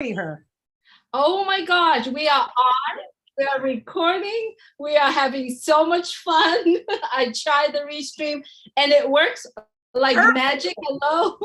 Her. Oh my gosh, we are on, we are recording, we are having so much fun. I tried the restream and it works like magic. Hello.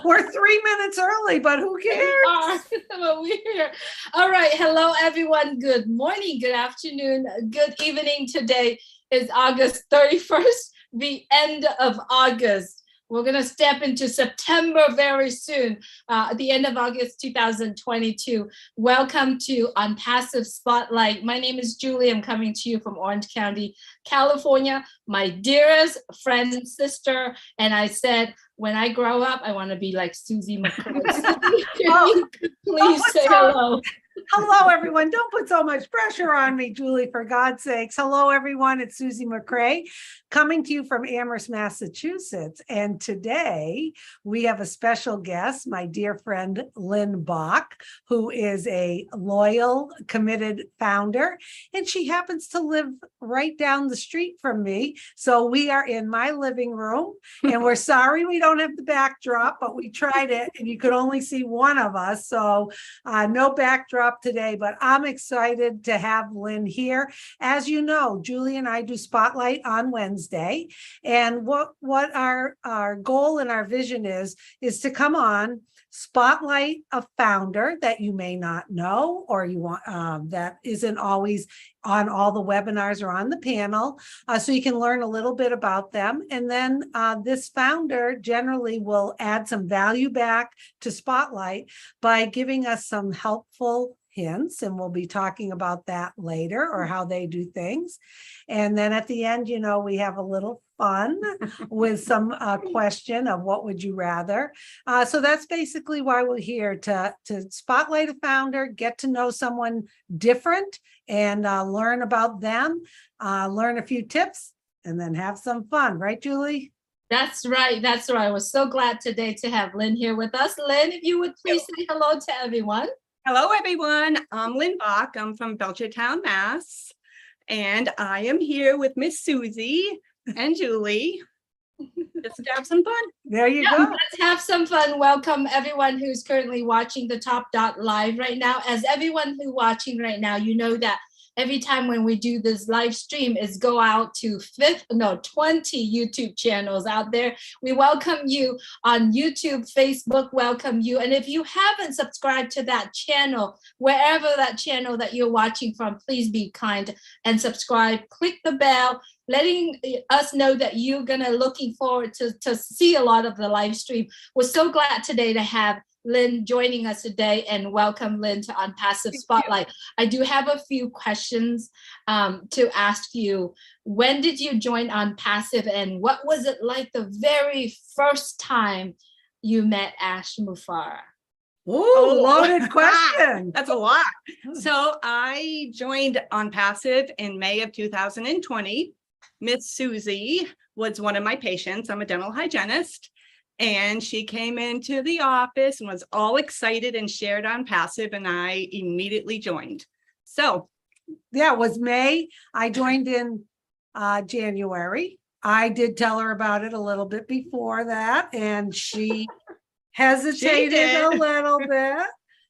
We're 3 minutes early, but who cares? We're here. All right. Hello, everyone. Good morning, good afternoon, good evening. Today is August 31st, the end of August. We're going to step into September very soon, at the end of August 2022. Welcome to On Passive Spotlight. My name is Julie. I'm coming to you from Orange County, California. My dearest friend and sister. And I said, when I grow up, I want to be like Susie McCoy. Please say hello. Hello, everyone. Don't put so much pressure on me, Julie, for God's sakes. Hello, everyone. It's Susie McCrae coming to you from Amherst, Massachusetts. And today we have a special guest, my dear friend, Lynn Bach, who is a loyal, committed founder. And she happens to live right down the street from me. So we are in my living room and we're sorry we don't have the backdrop, but we tried it and you could only see one of us. So no backdrop today, but I'm excited to have Lynn here. As you know, Julie and I do Spotlight on Wednesday, and what our goal and our vision is to come on, spotlight a founder that you may not know, or you want that isn't always on all the webinars or on the panel, so you can learn a little bit about them. And then this founder generally will add some value back to Spotlight by giving us some helpful hints, and we'll be talking about that later, or how they do things. And then at the end, you know, we have a little fun with some question of what would you rather. So that's basically why we're here, to spotlight a founder, get to know someone different, and learn about them, learn a few tips, and then have some fun. Right, Julie? That's right. That's right. We're so glad today to have Lynn here with us. Lynn, if you would please say hello to everyone. Hello, everyone. I'm Lynn Bach. I'm from Belchertown, Mass. And I am here with Miss Susie and Julie just to have some fun. There you go. Let's have some fun. Welcome everyone who's currently watching the Top Dot Live right now. As everyone who's watching right now, you know that every time when we do this live stream is go out to 20 YouTube channels out there. We welcome you on YouTube, Facebook, welcome you. And if you haven't subscribed to that channel, wherever that channel that you're watching from, please be kind and subscribe. Click the bell, letting us know that you're gonna looking forward to see a lot of the live stream. We're so glad today to have Lynn joining us today, and welcome Lynn to On Passive Spotlight. I do have a few questions to ask you. When did you join On Passive, and what was it like the very first time you met Ash Mufareh? Oh, loaded question. That's a lot. So I joined On Passive in May of 2020. Miss Susie was one of my patients. I'm a dental hygienist. And she came into the office and was all excited and shared On Passive, and I immediately joined. So yeah, it was May. I joined in January. I did tell her about it a little bit before that, and she hesitated a little bit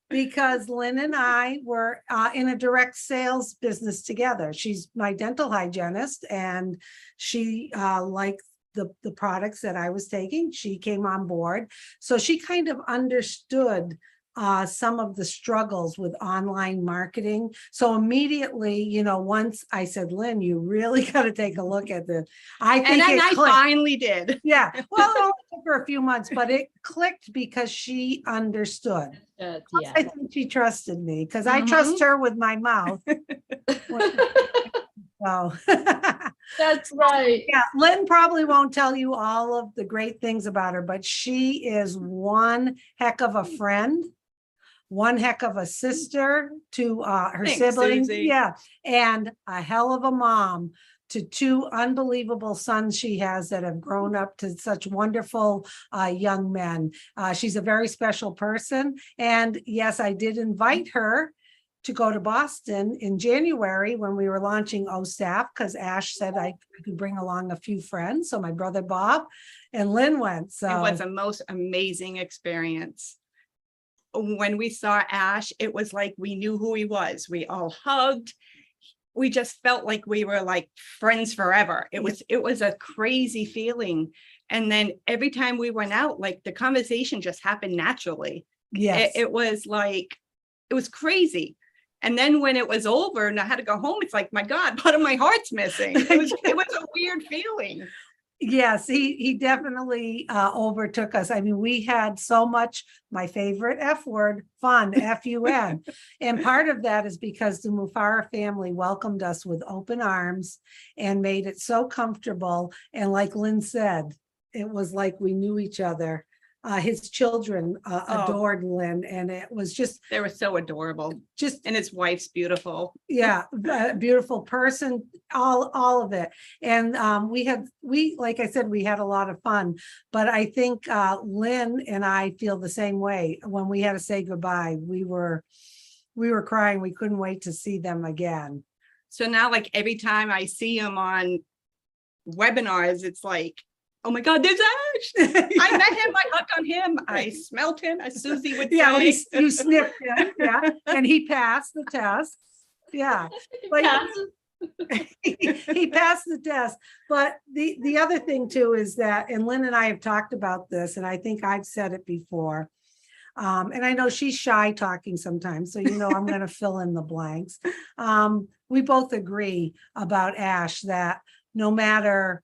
because Lynn and I were in a direct sales business together. She's my dental hygienist, and she liked the products that I was taking. She came on board. So she kind of understood some of the struggles with online marketing. So immediately, you know, once I said, Lynn, you really got to take a look at this. I finally did. Yeah. Well, it only took her a few months, but it clicked because she understood. Yeah. I think she trusted me because I trust her with my mouth. So that's right. Yeah, Lynn probably won't tell you all of the great things about her, but she is one heck of a friend, one heck of a sister to her siblings. Susie. Yeah, and a hell of a mom to two unbelievable sons she has that have grown up to such wonderful young men. She's a very special person. And yes, I did invite her to go to Boston in January when we were launching OSAF, because Ash said I could bring along a few friends. So my brother Bob and Lynn went. So it was a most amazing experience. when we saw Ash, it was like we knew who he was. We all hugged. We just felt like we were like friends forever. It was a crazy feeling. And then every time we went out, like the conversation just happened naturally. Yes. It was like, it was crazy. And then when it was over and I had to go home, it's like, my God, part of my heart's missing. It was a weird feeling. Yes, he definitely overtook us. I mean, we had so much, my favorite F word, fun, F-U-N. And part of that is because the Mufara family welcomed us with open arms and made it so comfortable. And like Lynn said, it was like we knew each other. His children adored Lynn, and it was just, They were so adorable. And his wife's beautiful. yeah, a beautiful person, all of it. And we like I said, we had a lot of fun, but I think Lynn and I feel the same way. When we had to say goodbye, we were crying. We couldn't wait to see them again. So now, like every time I see him on webinars, it's like, oh my God, there's Ash. I met him, I hugged on him, I smelled him, as Susie would Yeah, say. you sniffed him, yeah, and he passed the test. Yeah, but he passed the test. But the other thing too is that, and Lynn and I have talked about this, and I think I've said it before. And I know she's shy talking sometimes, so I'm going to fill in the blanks. We both agree about Ash that no matter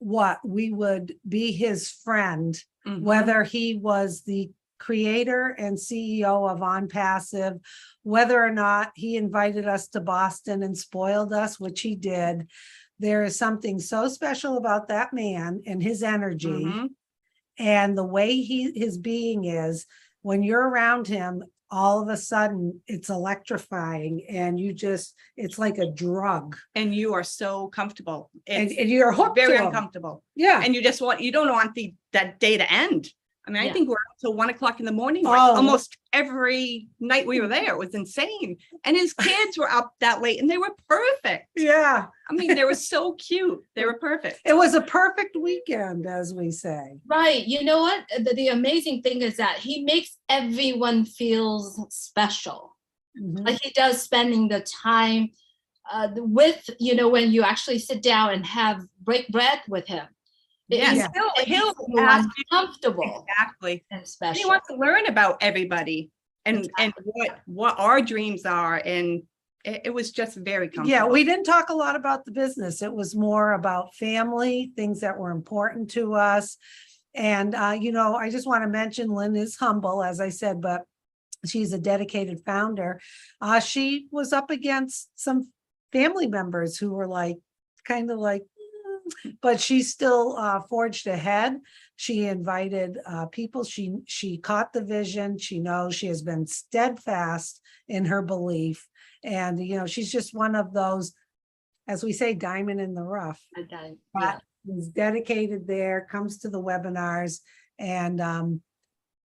what, we would be his friend, whether he was the creator and CEO of On Passive, whether or not he invited us to Boston and spoiled us, which he did. There is something so special about that man and his energy and the way his being is. When you're around him, all of a sudden it's electrifying and it's like a drug. And you are so comfortable. And you're hooked very to him. uncomfortable. Yeah. And you don't want that day to end. I mean, I think we're up till 1 o'clock in the morning, like almost every night we were there. It was insane. And his kids were up that late and they were perfect. Yeah. I mean, they were so cute. They were perfect. It was a perfect weekend, as we say. Right. You know what? The amazing thing is that he makes everyone feels special. Like he does, spending the time with, when you actually sit down and break bread with him. Yeah, he'll ask you comfortable. Exactly. And special. He wants to learn about everybody and what our dreams are. And it was just very comfortable. Yeah, we didn't talk a lot about the business. It was more about family, things that were important to us. And I just want to mention Lynn is humble, as I said, but she's a dedicated founder. She was up against some family members who were kind of like, but she still forged ahead. She invited people. She caught the vision. She knows she has been steadfast in her belief. And, she's just one of those, as we say, diamond in the rough. Who's dedicated there, comes to the webinars, and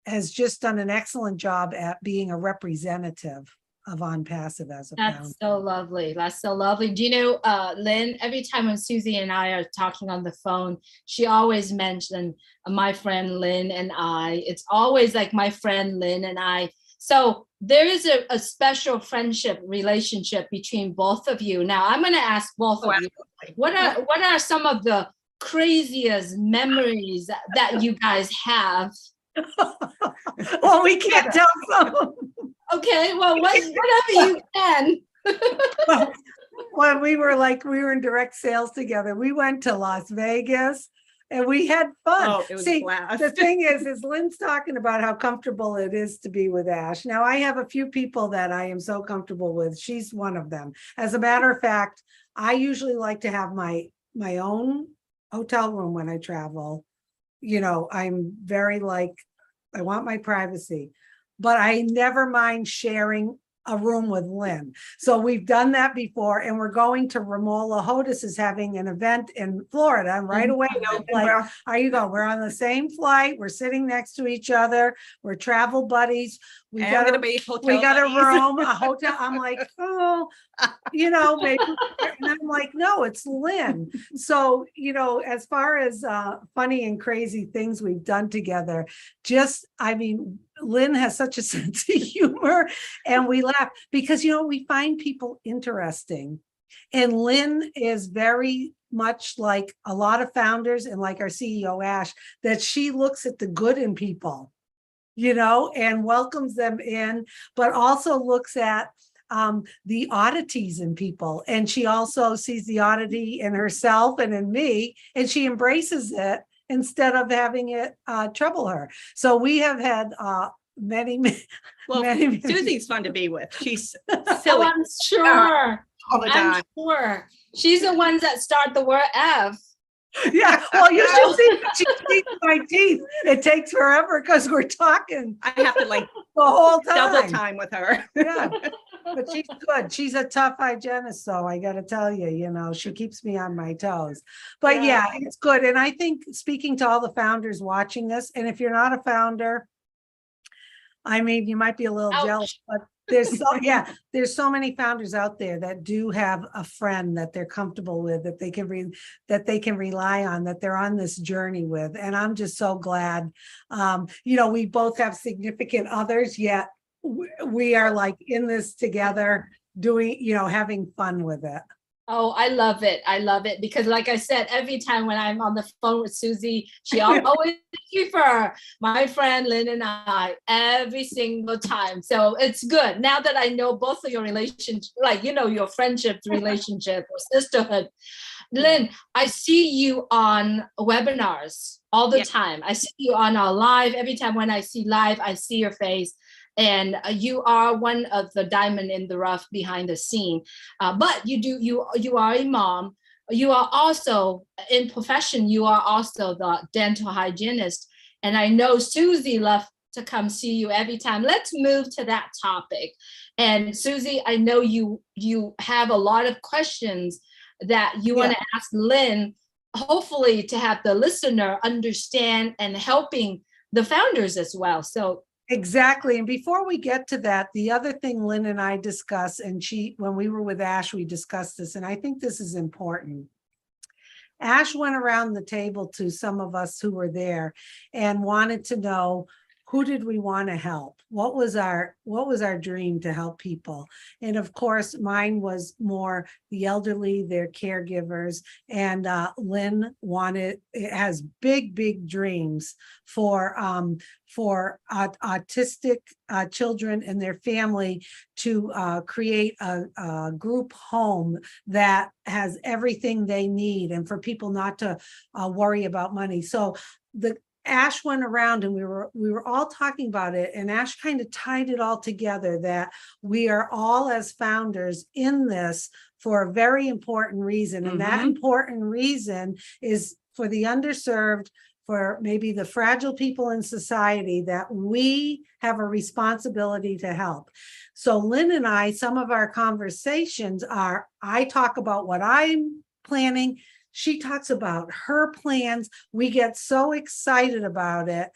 has just done an excellent job at being a representative of On Passive as a founder. That's so lovely. That's so lovely. Do you know, Lynn, every time when Susie and I are talking on the phone, she always mentioned my friend Lynn and I. It's always like my friend Lynn and I. So there is a special friendship relationship between both of you. Now I'm going to ask both of you, what are some of the craziest memories that you guys have? Well, we can't tell some. Okay, well, whatever you can. Well, when we were in direct sales together, we went to Las Vegas and we had fun. Oh, it was a blast. The thing is Lynn's talking about how comfortable it is to be with Ash. Now, I have a few people that I am so comfortable with. She's one of them. As a matter of fact, I usually like to have my own hotel room when I travel. I'm very I want my privacy, but I never mind sharing a room with Lynn. So we've done that before, and we're going to Romola. Hodis is having an event in Florida, and right away, are you going? We're on the same flight. We're sitting next to each other. We're travel buddies. We And got I'm gonna a, be hotel we got a buddies. room, a hotel. I'm like, oh, maybe. And I'm like, no, it's Lynn. So, as far as funny and crazy things we've done together, I mean, Lynn has such a sense of humor and we laugh because, we find people interesting. And Lynn is very much like a lot of founders and like our CEO, Ash, that she looks at the good in people, and welcomes them in, but also looks at the oddities in people. And she also sees the oddity in herself and in me, and she embraces it instead of having it trouble her. So we have had many, Well, many. Susie's fun to be with. She's Oh, silly I'm sure. all the I'm time. sure. She's the ones that start the word F. Yeah, well, you should see she speaks my teeth. It takes forever because we're talking I have to like the whole time. double time with her. Yeah, but she's good. She's a tough hygienist, so I got to tell you, she keeps me on my toes. But yeah, it's good. And I think speaking to all the founders watching this, and if you're not a founder, I mean, you might be a little Ouch. jealous, but there's so many founders out there that do have a friend that they're comfortable with, that they can rely on, that they're on this journey with. And I'm just so glad. We both have significant others, yet we are like in this together, doing, having fun with it. Oh, I love it. I love it because like I said, every time when I'm on the phone with Susie, she always refer my friend Lynn and I every single time. So it's good. Now that I know both of your relations, like, your friendship, relationship or sisterhood. Lynn, I see you on webinars all the time. I see you on our live. Every time when I see live, I see your face. And you are one of the diamond in the rough behind the scene. But you are a mom. You are also in profession. You are also the dental hygienist. And I know Susie loves to come see you every time. Let's move to that topic. And Susie, I know you have a lot of questions that you want to ask Lynn, hopefully to have the listener understand and helping the founders as well. So exactly. And before we get to that, the other thing Lynn and I discussed, and when we were with Ash, we discussed this, and I think this is important. Ash went around the table to some of us who were there and wanted to know, who did we want to help? What was our dream to help people? And of course, mine was more the elderly, their caregivers. And Lynn has big dreams for autistic children and their family to create a group home that has everything they need, and for people not to worry about money. So Ash went around and we were all talking about it, and Ash kind of tied it all together, that we are all as founders in this for a very important reason. And that important reason is for the underserved, for maybe the fragile people in society that we have a responsibility to help. So Lynn and I, some of our conversations are, I talk about what I'm planning. She talks about her plans. We get so excited about it.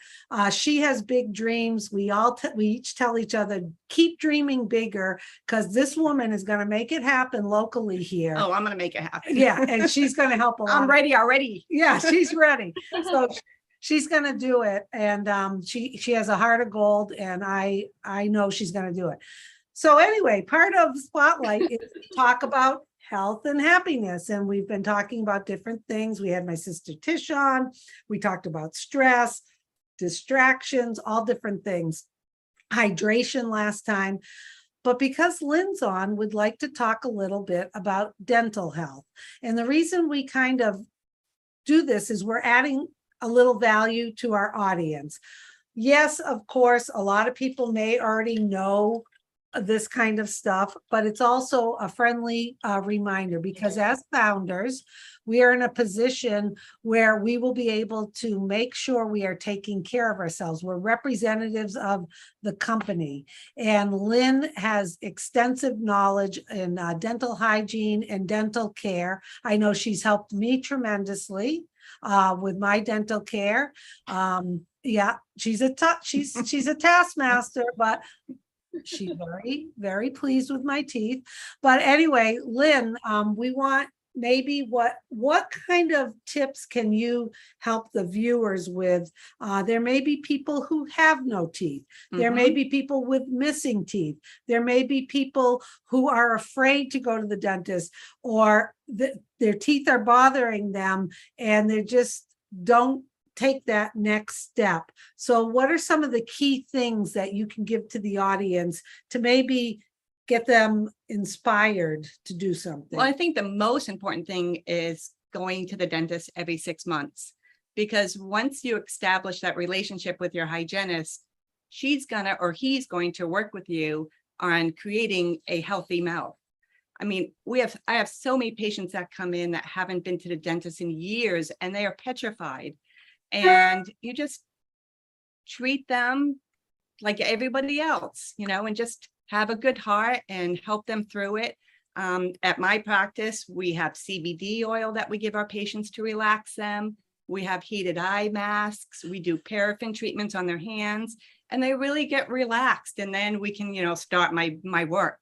She has big dreams. We each tell each other, keep dreaming bigger, because this woman is going to make it happen locally here. Oh, I'm going to make it happen. Yeah, and she's going to help a lot. I'm ready already. Yeah, she's ready. So she's going to do it, and she has a heart of gold, and I know she's going to do it. So anyway, part of Spotlight is to talk about health and happiness. And we've been talking about different things. We had my sister Tish on. We talked about stress, distractions, all different things. Hydration last time. But because Lynn's on, we'd like to talk a little bit about dental health. And the reason we kind of do this is we're adding a little value to our audience. Yes, of course, a lot of people may already know this kind of stuff, but it's also a friendly reminder, because as founders, we are in a position where we will be able to make sure we are taking care of ourselves. We're representatives of the company, and Lynn has extensive knowledge in dental hygiene and dental care. I know she's helped me tremendously with my dental care. Yeah, she's she's a taskmaster, but she's very, very pleased with my teeth. But anyway, Lynn, we want maybe what kind of tips can you help the viewers with? There may be people who have no teeth. There may be people with missing teeth. There may be people who are afraid to go to the dentist, or their teeth are bothering them and they just don't take that next step. So what are some of the key things that you can give to the audience to maybe get them inspired to do something? Well, I think the most important thing is going to the dentist every 6 months, because once you establish that relationship with your hygienist, she's gonna, or he's going to work with you on creating a healthy mouth. I mean, I have so many patients that come in that haven't been to the dentist in years and they are petrified. And you just treat them like everybody else, you know, and just have a good heart and help them through it. At my practice, we have CBD oil that we give our patients to relax them. We have heated eye masks. We do paraffin treatments on their hands, and they really get relaxed. And then we can, you know, start my work.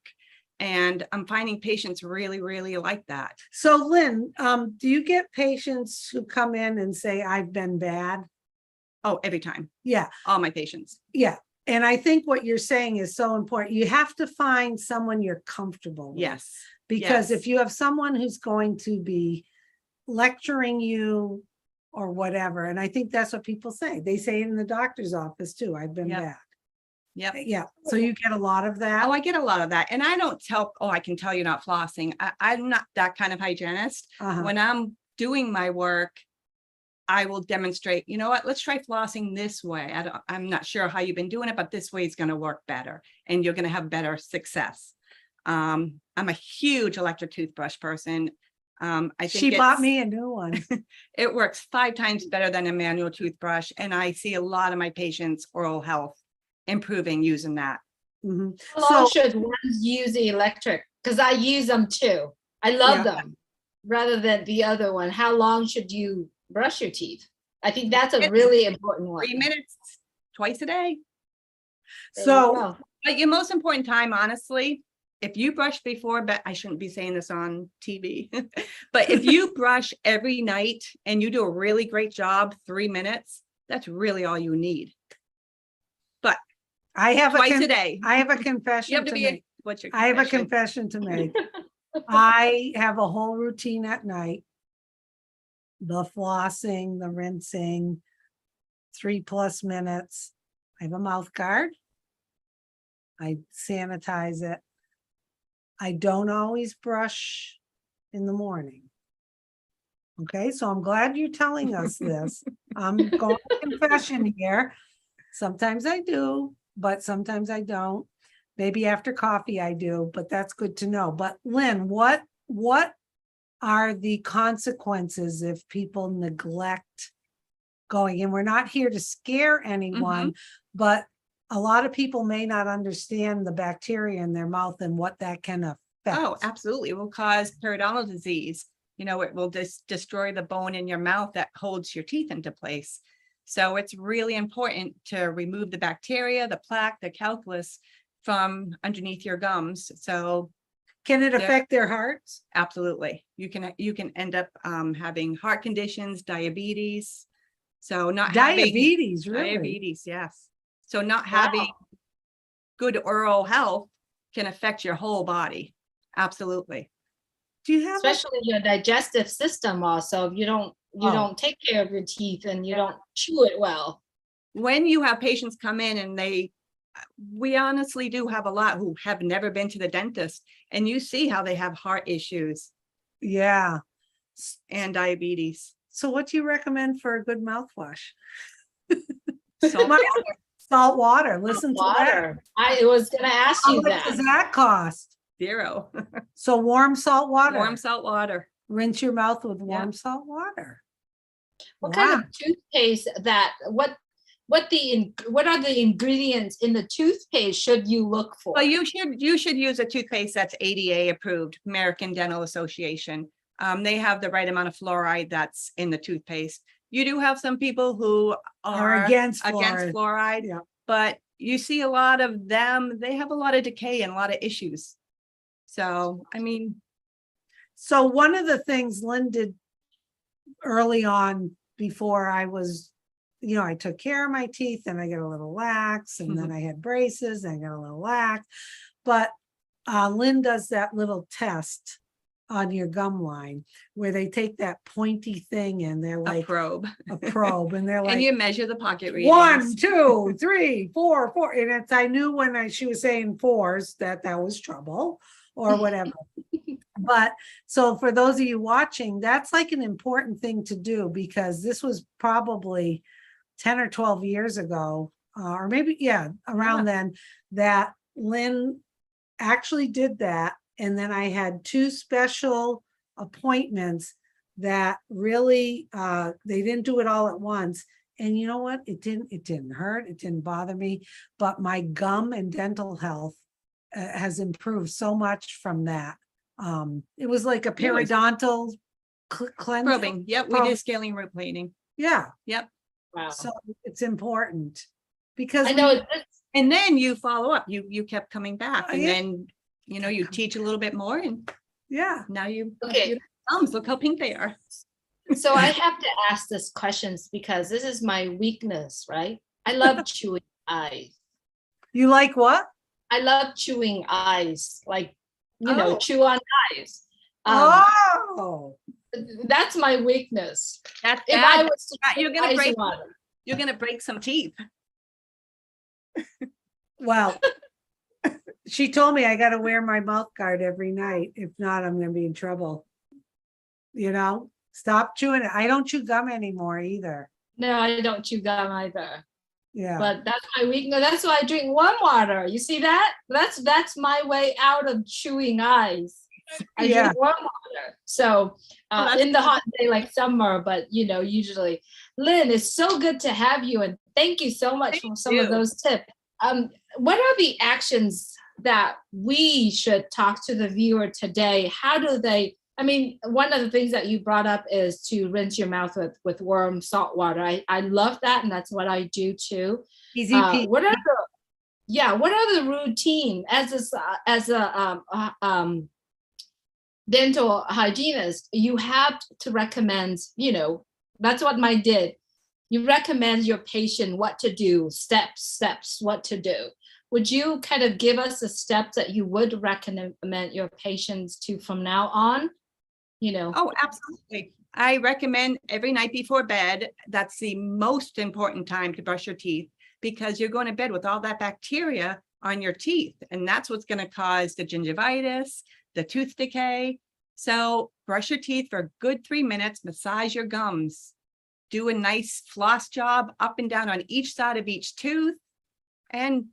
And I'm finding patients really, really like that. So Lynn, do you get patients who come in and say, I've been bad? Oh, every time. Yeah. All my patients. Yeah. And I think what you're saying is so important. You have to find someone you're comfortable with. Yes. Because yes. if you have someone who's going to be lecturing you or whatever, and I think that's what people say. They say it in the doctor's office too, I've been bad. Yep. Yeah. So you get a lot of that. Oh, I get a lot of that. And I don't tell, I can tell you're not flossing. I'm not that kind of hygienist. When I'm doing my work, I will demonstrate, you know what, let's try flossing this way. I'm not sure how you've been doing it, but this way is going to work better and you're going to have better success. I'm a huge electric toothbrush person. I think she bought me a new one. It works 5 times better than a manual toothbrush. And I see a lot of my patients' oral health improving using that. How long should one use the electric? Because I use them too. I love them rather than the other one. How long should you brush your teeth? I think that's a really important one. 3 minutes twice a day. So, but your most important time, honestly, if you brush before, but I shouldn't be saying this on TV, but if you brush every night and you do a really great job, 3 minutes, that's really all you need. But I have twice a day. I have a confession You have to to be make. what's your I have a confession? confession to make. I have a whole routine at night. The flossing, the rinsing, 3+ minutes. I have a mouth guard. I sanitize it. I don't always brush in the morning. Okay, so I'm glad you're telling us this. I'm going to confession here. Sometimes I do, but sometimes I don't. Maybe after coffee I do, but that's good to know. But Lynn, what are the consequences if people neglect going? And we're not here to scare anyone, but a lot of people may not understand the bacteria in their mouth and what that can affect. Oh, absolutely. It will cause periodontal disease. You know, it will destroy the bone in your mouth that holds your teeth into place. So it's really important to remove the bacteria, the plaque, the calculus from underneath your gums. So can it affect their hearts? Absolutely. You can end up having heart conditions, diabetes. So not diabetes, having really? Diabetes, yes. So not having good oral health can affect your whole body. Absolutely. Do you have especially your digestive system also? If you don't take care of your teeth and you don't chew it well. When you have patients come in and we honestly do have a lot who have never been to the dentist, and you see how they have heart issues. Yeah. And diabetes. So what do you recommend for a good mouthwash? Salt water. Salt water. Listen to that. I was going to ask you that. How much does that cost? 0. So warm salt water. Warm salt water. Rinse your mouth with warm salt water. What kind of toothpaste what are the ingredients in the toothpaste should you look for? Well, you should use a toothpaste that's ADA approved, American Dental Association. They have the right amount of fluoride that's in the toothpaste. You do have some people who Are are against against fluoride. fluoride, Yeah. but you see a lot of them, they have a lot of decay and a lot of issues. So, I mean, So one of the things Lynn did early on before I was, I took care of my teeth and I got a little lax and then I had braces and I got a little lax. But Lynn does that little test on your gum line where they take that pointy thing and they're a like probe. a probe and they're And like you measure the pocket 1, readings. 2, 3, 4, 4. And it's, I knew when she was saying fours that was trouble or whatever. But so for those of you watching, that's like an important thing to do because this was probably 10 or 12 years ago, or maybe, around then, that Lynn actually did that. And then I had 2 special appointments that really, they didn't do it all at once. And you know what? It didn't hurt. It didn't bother me, but my gum and dental health has improved so much from that. It was like a periodontal cleanse. Probing. Yep, we do scaling root planing. Yeah. Yep. Wow. So it's important because I know and then you follow up. You kept coming back, and Yeah. then you teach a little bit more, and yeah. now you Okay. look how pink they are. So I have to ask this questions because this is my weakness, right? I love chewing eyes. You like what? I love chewing eyes, like, Oh. chew on eyes. Oh, That's my weakness. That's If bad. I was to You're chew gonna eyes break. on, You're gonna break some teeth. well, she told me I got to wear my mouth guard every night. If not, I'm going to be in trouble. Stop chewing it. I don't chew gum anymore either. no, I don't chew gum either. Yeah. But that's my weakness. That's why I drink warm water. You see that? That's my way out of chewing eyes. I Yeah. drink warm water. So in the hot day like summer, but usually. Lynn, it's so good to have you, and thank you so much for some of those tips. What are the actions that we should talk to the viewer today? How do they? I mean, one of the things that you brought up is to rinse your mouth with warm salt water. I love that, and that's what I do too. Easy peasy. What are the routine as a dental hygienist? You have to recommend. That's what Mike did. You recommend your patient what to do, steps, what to do. Would you kind of give us the steps that you would recommend your patients to from now on? Oh, absolutely. I recommend every night before bed. That's the most important time to brush your teeth because you're going to bed with all that bacteria on your teeth. And that's what's going to cause the gingivitis, the tooth decay. So brush your teeth for a good 3 minutes, massage your gums, do a nice floss job up and down on each side of each tooth. And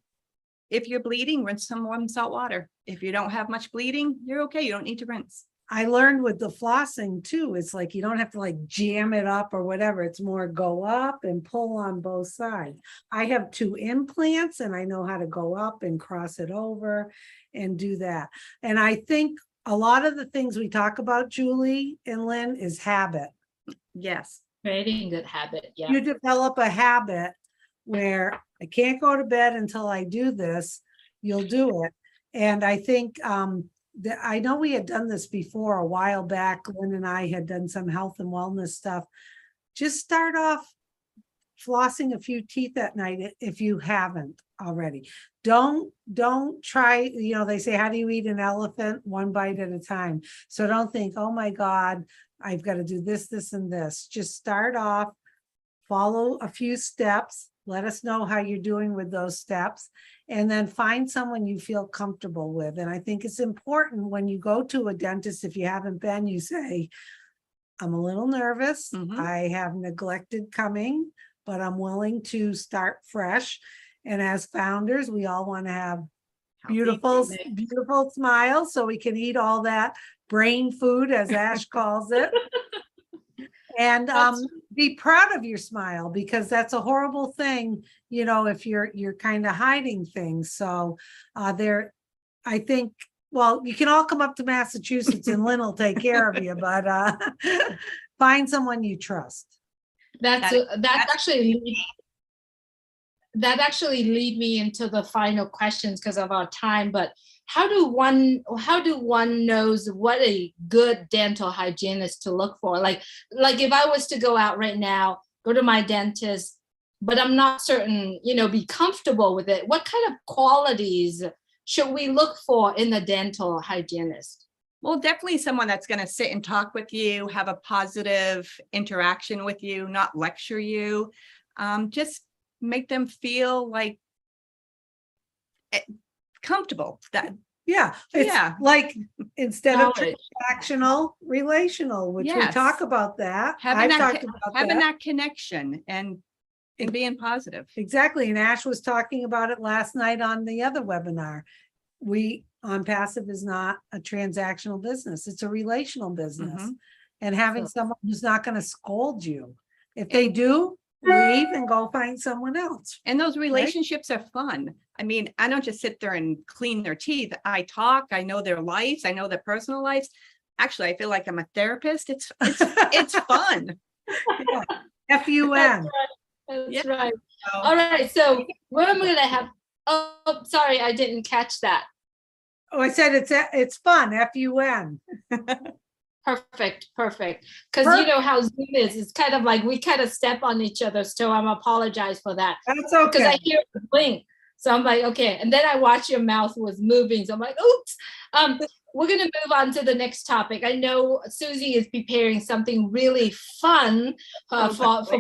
if you're bleeding, rinse some warm salt water. If you don't have much bleeding, you're okay. You don't need to rinse. I learned with the flossing too, it's like you don't have to like jam it up or whatever. It's more go up and pull on both sides. I have 2 implants and I know how to go up and cross it over and do that. And I think a lot of the things we talk about, Julie and Lynn, is habit. Yes. Creating good habit. Yeah. You develop a habit where I can't go to bed until I do this, you'll do it. And I think I know we had done this before a while back. Lynn and I had done some health and wellness stuff. Just start off flossing a few teeth at night if you haven't already. Don't try, they say, how do you eat an elephant? 1 bite at a time. So don't think, oh my God, I've got to do this, this, and this. Just start off, follow a few steps. Let us know how you're doing with those steps, and then find someone you feel comfortable with. And I think it's important when you go to a dentist, if you haven't been, you say, I'm a little nervous. I have neglected coming, but I'm willing to start fresh. And as founders, we all want to have beautiful smiles so we can eat all that brain food, as Ash calls it. And be proud of your smile, because that's a horrible thing, if you're kind of hiding things. So I think well, you can all come up to Massachusetts and Lynn will take care of you, but find someone you trust. That's actually lead me into the final questions because of our time. But how do one knows what a good dental hygienist to look for? Like if I was to go out right now, go to my dentist, but I'm not certain, be comfortable with it. What kind of qualities should we look for in a dental hygienist? Well, definitely someone that's going to sit and talk with you, have a positive interaction with you, not lecture you. Just make them feel like comfortable. It's like instead of Knowledge. transactional, relational, which we Yes. talk about that. having I've that, talked about having that. that connection and being positive. Exactly. And Ash was talking about it last night on the other webinar. We on Passive is not a transactional business. It's a relational business. Mhm. And having someone who's not going to scold you. If they do, leave and go find someone else. And those relationships are fun. I mean, I don't just sit there and clean their teeth. I talk, I know their lives, I know their personal lives. Actually, I feel like I'm a therapist. It's fun. FUN. That's Yeah. right. So, All right. So we're going to have, oh, sorry, I didn't catch that. Oh, I said it's fun. FUN. Perfect. Because you know how Zoom is. It's kind of like we kind of step on each other's toe. I'm apologize for that. That's Because I okay. hear the blink. So I'm like, okay. And then I watch your mouth was moving. So I'm like, oops. We're going to move on to the next topic. I know Susie is preparing something really fun for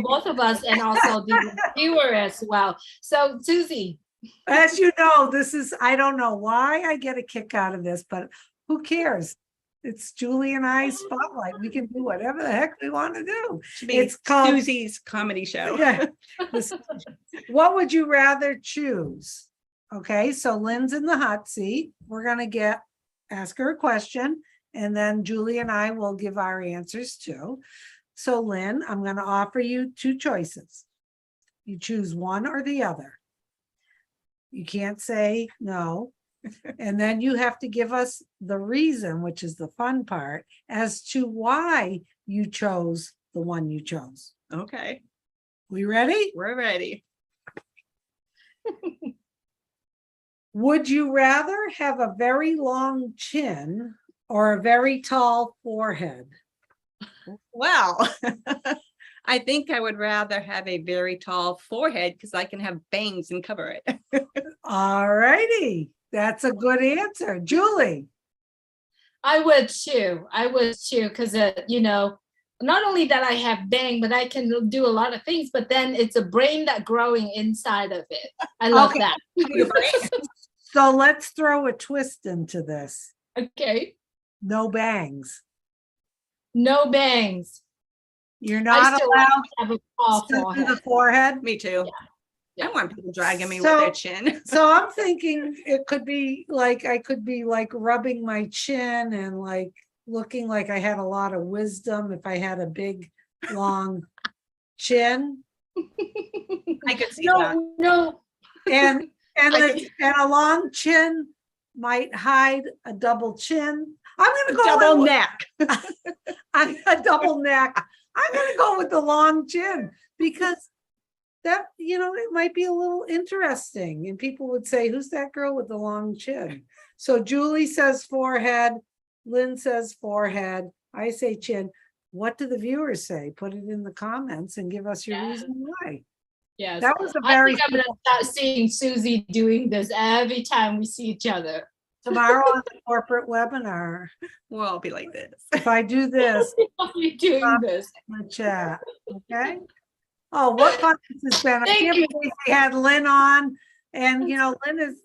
both of us and also the viewer as well. So Susie. As you know, I don't know why I get a kick out of this, but who cares? It's Julie and I's spotlight. We can do whatever the heck we want to do. should be It's called Susie's comedy show. Yeah. What would you rather choose? Okay, so Lynn's in the hot seat. We're gonna ask her a question, and then Julie and I will give our answers too. So Lynn, I'm gonna offer you two choices. You choose one or the other. You can't say no. And then you have to give us the reason, which is the fun part, as to why you chose the one you chose. Okay, We ready? we're ready. Would you rather have a very long chin or a very tall forehead? Well, I think I would rather have a very tall forehead because I can have bangs and cover it. All righty. That's a good answer. Julie. I would too. Because, not only that I have bang, but I can do a lot of things, but then it's a brain that growing inside of it. I love Okay. that. So let's throw a twist into this. Okay. No bangs. No bangs. You're I not still allowed have a tall to do forehead. the forehead. Me too. Yeah. I want people dragging me So- with their chin. So I'm thinking it could be like, I could be like rubbing my chin and like looking like I had a lot of wisdom if I had a big, long chin. I could see that. No. And I a long chin might hide a double chin. I'm gonna go Double with, neck. I'm a double neck. I'm gonna go with the long chin because that, it might be a little interesting. And people would say, who's that girl with the long chin? So Julie says forehead, Lynn says forehead, I say chin. What do the viewers say? Put it in the comments and give us your reason why. Yes. That was a I very think I'm going to start seeing Susie doing this every time we see each other. tomorrow on the corporate webinar. We'll all be like this. If I do this You're doing this. in the chat, okay? Oh, what fun this has been. I Thank can't you. believe we had Lynn on. And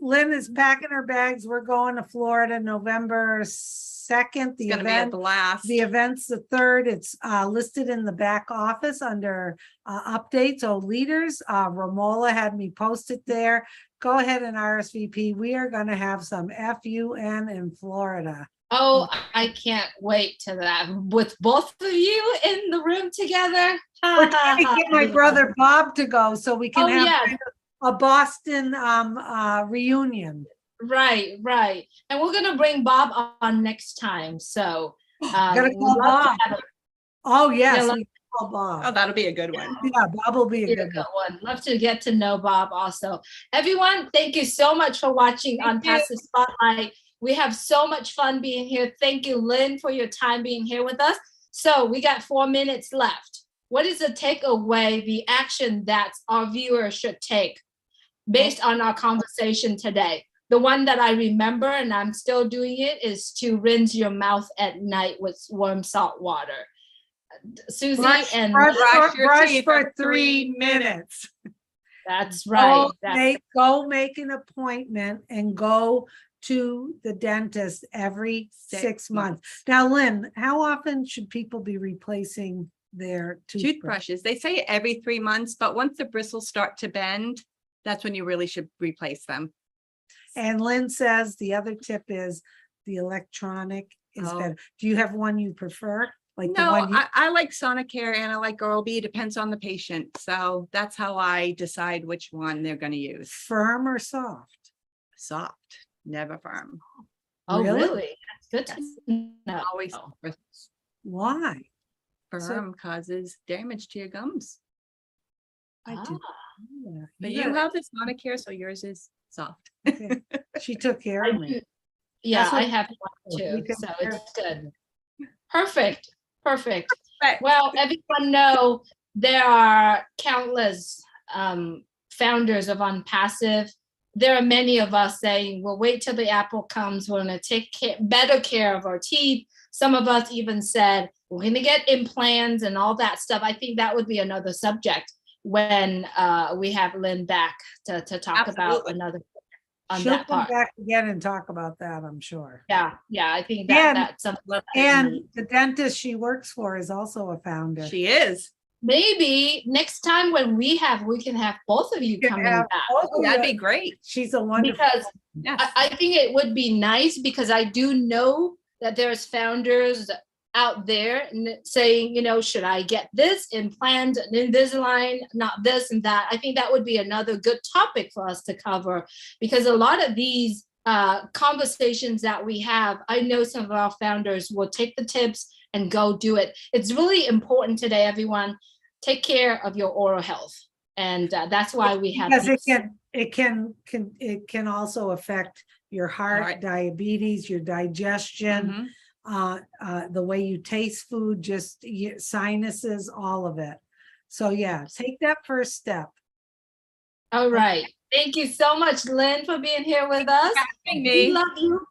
Lynn is packing her bags. We're going to Florida November 2nd. The It's gonna be a event, blast. the event's the 3rd. It's listed in the back office under updates. Oh, leaders. Romola had me post it there. Go ahead and RSVP. We are going to have some FUN in Florida. Oh, I can't wait to that. With both of you in the room together. We're trying to get my brother Bob to go so we can Oh, have yeah. kind of a Boston reunion. Right, right. And we're gonna bring Bob on next time. So Gotta we'd call love to Bob. have Oh, yes, Yeah, we can call Oh, Bob. that'll be a good one. Yeah, Bob will be a a good good one. one. Love to get to know Bob also. Everyone, thank you so much for watching on Passive Spotlight. We have so much fun being here. Thank you, Lynn, for your time being here with us. So we got 4 minutes left. What is the takeaway, the action that our viewers should take based on our conversation today? The one that I remember, and I'm still doing it, is to rinse your mouth at night with warm salt water. Susie and Brush your brush teeth for for 3 3 minutes. that's right. Go make an appointment and go to the dentist every 6 months. Now, Lynn, how often should people be replacing their toothbrush? Toothbrushes. They say every 3 months, but once the bristles start to bend, that's when you really should replace them. And Lynn says the other tip is the electronic is Oh. better. Do you have one you prefer? Like the No, one you, I like Sonicare and I like Oral-B. Depends on the patient. So that's how I decide which one they're going to use. firm or soft? Soft, never firm. Oh, Really? really? That's good Yes. to know. Always Why? firm causes damage to your gums. I did. Yeah, But you you gotta- have the Sonicare, so yours is soft. okay. She took care I of me. do- Yeah, That's what- I have one we too, can so share. it's good. Perfect, perfect. Right. Well, everyone know there are countless founders of Unpassive. There are many of us saying, we'll wait till the apple comes. We're going to take better care of our teeth. Some of us even said, we're going to get implants and all that stuff. I think that would be another subject when we have Lynn back to talk about Absolutely. another on She'll that come part. back again and talk about that, I'm sure. Yeah, I think And- that's something that I And need. the dentist she works for is also a founder. She is. Maybe next time when we can have both of you can coming have back, both of That'd you. be great. She's a wonderful. because Yes. I think it would be nice, because I do know that there's founders out there saying, should I get this implant and Invisalign, not this and that. I think that would be another good topic for us to cover, because a lot of these conversations that we have, I know some of our founders will take the tips and go do it. It's really important today, everyone. Take care of your oral health. And that's why we have Because these- it can also affect your heart, Right. diabetes, your digestion, Mhm. the way you taste food, just sinuses, all of it. So yeah, take that first step. All right. Thank you so much, Lynn, for being here with us. Having We me. love you.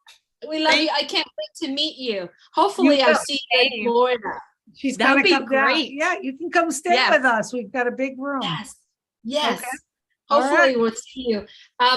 We love Thank you. I can't wait to meet you. Hopefully, I'll will. see you in Same. Florida. She's That would gonna be come down. great. Yeah, you can come stay Yes. with us. We've got a big room. Yes. Yes. Okay. All Hopefully, right. we'll see you.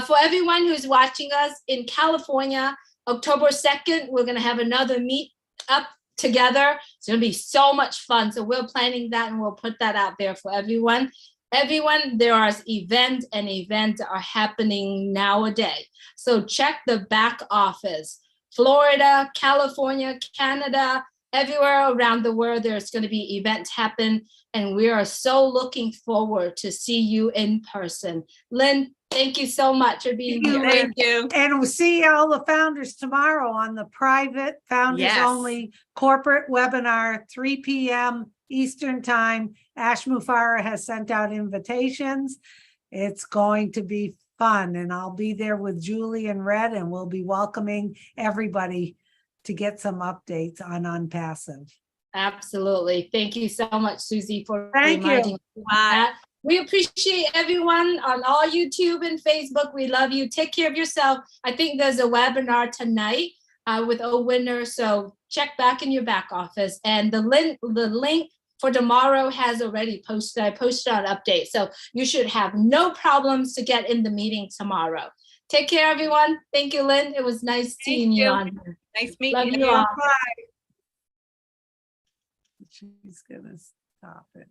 For everyone who's watching us in California, October 2nd, we're going to have another meet up together. It's going to be so much fun. So we're planning that, and we'll put that out there for everyone. Everyone, there are events are happening nowadays. So check the back office. Florida, California, Canada, everywhere around the world, there's going to be events happen. And we are so looking forward to see you in person. Lynn, thank you so much for being Thank you, here. Thank you. And we'll see all the founders tomorrow on the private founders Yes. only corporate webinar, 3 p.m. Eastern time. Ash Mufara has sent out invitations. It's going to be fun, and I'll be there with Julie and Red, and we'll be welcoming everybody to get some updates on Unpassive. Absolutely. Thank you so much, Susie, for Thank you. reminding us of that. We appreciate everyone on all YouTube and Facebook. We love you. Take care of yourself. I think there's a webinar tonight with a winner. So check back in your back office. And the link for tomorrow has already posted. I posted an update. So you should have no problems to get in the meeting tomorrow. Take care, everyone. Thank you, Lynn. It was nice seeing you you. on here. Nice Love meeting you you. all. Bye. She's gonna stop it.